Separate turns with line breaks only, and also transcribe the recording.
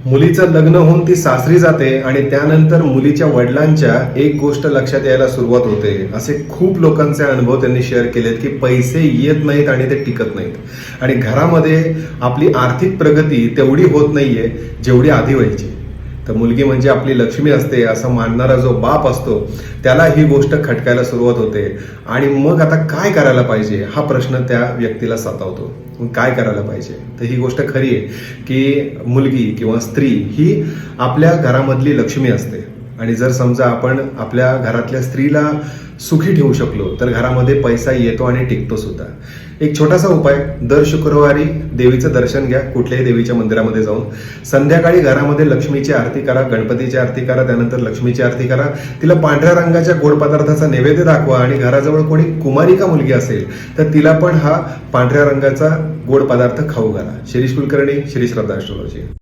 मुलीचं लग्न होऊन ती सासरी जाते आणि त्यानंतर मुलीच्या वडिलांच्या एक गोष्ट लक्षात यायला सुरुवात होते. असे खूप लोकांचे अनुभव त्यांनी शेअर केलेत की पैसे येत नाहीत आणि ते टिकत नाहीत आणि घरामध्ये आपली आर्थिक प्रगती तेवढी होत नाहीये जेवढी आधी व्हायची. तर मुलगी म्हणजे आपली लक्ष्मी असते असं मानणारा जो बाप असतो त्याला ही गोष्ट खटकायला सुरुवात होते आणि मग आता काय करायला पाहिजे हा प्रश्न त्या व्यक्तीला सतावतो. काय करायला पाहिजे? तर ही गोष्ट खरी आहे की मुलगी किंवा स्त्री ही आपल्या घरामधली लक्ष्मी असते आणि जर समजा आपण आपल्या घरातल्या स्त्रीला सुखी ठेवू शकलो तर घरामध्ये पैसा येतो आणि टिकतो सुद्धा. एक छोटासा उपाय, दर शुक्रवारी देवीचं दर्शन घ्या, कुठल्याही देवीच्या मंदिरामध्ये जाऊन. संध्याकाळी घरामध्ये लक्ष्मीची आरती करा, गणपतीची आरती करा, त्यानंतर लक्ष्मीची आरती करा. तिला पांढऱ्या रंगाच्या गोड पदार्थाचा नैवेद्य दाखवा आणि घराजवळ कोणी कुमारिका मुलगी असेल तर तिला पण हा पांढऱ्या रंगाचा गोड पदार्थ खाऊ घाला. शिरीष कुलकर्णी, श्री श्रद्धा ॲस्ट्रॉलॉजी.